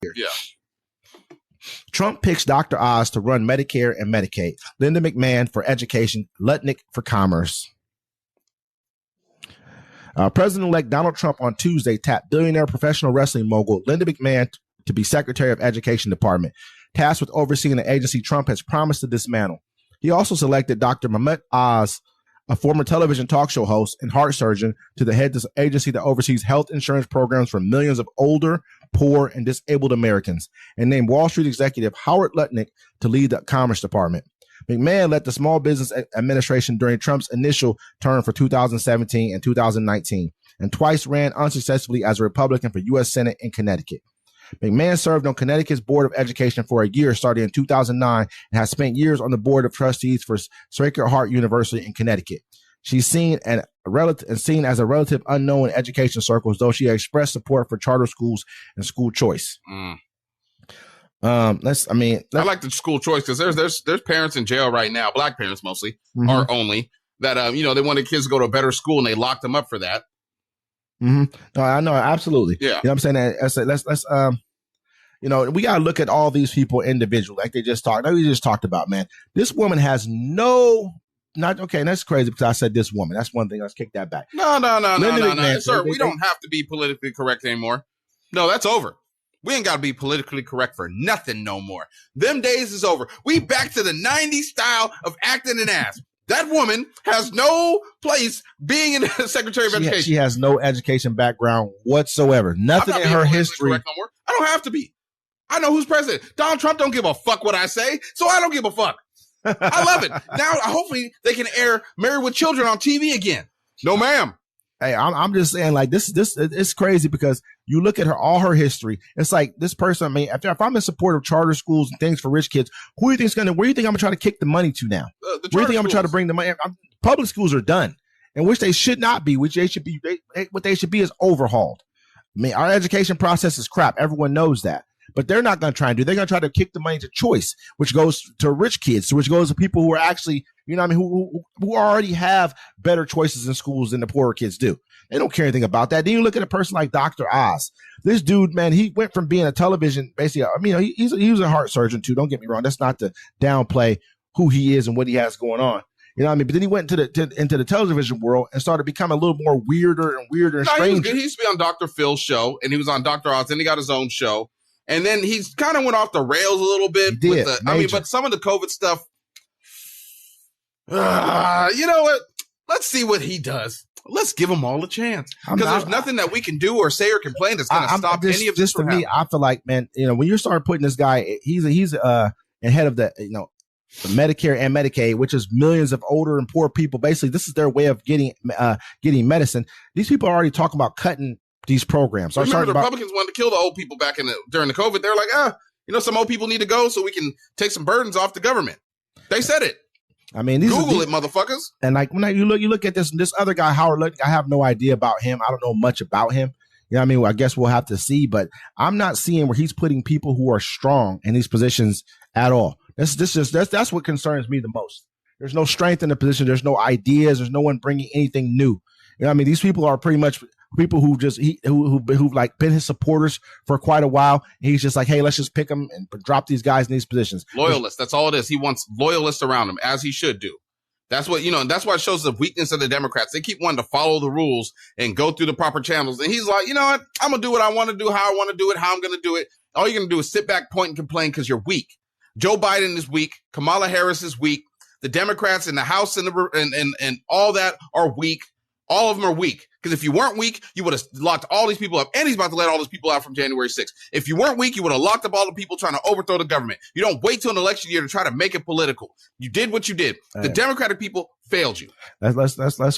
Yeah. Trump picks Dr. Oz to run Medicare and Medicaid. Linda McMahon for education. Lutnick for commerce. President-elect Donald Trump on Tuesday tapped billionaire professional wrestling mogul Linda McMahon to be Secretary of Education Department, tasked with overseeing the agency Trump has promised to dismantle. He also selected Dr. Mehmet Oz, a former television talk show host and heart surgeon, to the head of the agency that oversees health insurance programs for millions of older, poor, and disabled Americans, and named Wall Street executive Howard Lutnick to lead the Commerce Department. McMahon led the Small Business Administration during Trump's initial term for 2017 and 2019, and twice ran unsuccessfully as a Republican for U.S. Senate in Connecticut. McMahon served on Connecticut's Board of Education for a year starting in 2009 and has spent years on the Board of Trustees for Sacred Heart University in Connecticut. She's seen as a relative unknown in education circles, though she has expressed support for charter schools and school choice. I like the school choice because there's parents in jail right now, black parents mostly, are only that they wanted kids to go to a better school and they locked them up for that. No, I know, absolutely. Yeah. You know what I'm saying? Let's we gotta look at all these people individually, like we just talked about, man. This woman has that's crazy because I said this woman. That's one thing. Let's kick that back. No. Sir, we don't have to be politically correct anymore. No, that's over. We ain't got to be politically correct for nothing no more. Them days is over. We back to the 90s style of acting an ass. That woman has no place being in the Secretary of Education. She has no education background whatsoever. Nothing in her history. No more. I don't have to be. I know who's president. Donald Trump don't give a fuck what I say, so I don't give a fuck. I love it. Now, hopefully, they can air Married with Children on TV again. No, ma'am. Hey, I'm just saying, like, this it's crazy because you look at all her history. It's like this person. I mean, if I'm in support of charter schools and things for rich kids, where do you think I'm gonna try to kick the money to now? Where do you think I'm gonna try to bring the money? Public schools are done, and which they should not be. Which they should be. What they should be is overhauled. I mean, our education process is crap. Everyone knows that. But they're not going to try and do. They're going to try to kick the money to choice, which goes to rich kids, which goes to people who are actually, who already have better choices in schools than the poorer kids do. They don't care anything about that. Then you look at a person like Dr. Oz. This dude, man, he went from being a television, basically. I mean, he was a heart surgeon too. Don't get me wrong. That's not to downplay who he is and what he has going on. You know what I mean? But then he went into the television world and started becoming a little more weirder and strange. He used to be on Dr. Phil's show, and he was on Dr. Oz. Then he got his own show. And then he's kind of went off the rails a little bit. But some of the COVID stuff, you know what? Let's see what he does. Let's give him all a chance. Because there's nothing that we can do or say or complain that's going to stop any of this from happening. I feel like, man, when you start putting this guy, he's head of the, Medicare and Medicaid, which is millions of older and poor people. Basically, this is their way of getting medicine. These people are already talking about cutting these programs. Remember, the Republicans wanted to kill the old people back during the COVID. They're like, some old people need to go so we can take some burdens off the government. They said it. I mean, Google it, motherfuckers. And like when you look at this other guy, Howard Lutnick, I have no idea about him. I don't know much about him. You know what I mean? I guess we'll have to see, but I'm not seeing where he's putting people who are strong in these positions at all. That's what concerns me the most. There's no strength in the position. There's no ideas. There's no one bringing anything new. You know what I mean? These people are pretty much people who like been his supporters for quite a while. And he's just like, hey, let's just pick them and drop these guys in these positions. Loyalists. That's all it is. He wants loyalists around him, as he should do. That's what, and that's why it shows the weakness of the Democrats. They keep wanting to follow the rules and go through the proper channels. And he's like, you know what? I'm going to do what I want to do, how I want to do it, how I'm going to do it. All you're going to do is sit back, point, and complain because you're weak. Joe Biden is weak. Kamala Harris is weak. The Democrats in the House and all that are weak. All of them are weak. Because if you weren't weak, you would have locked all these people up. And he's about to let all these people out from January 6th. If you weren't weak, you would have locked up all the people trying to overthrow the government. You don't wait till an election year to try to make it political. You did what you did. The Democratic people failed you. Let's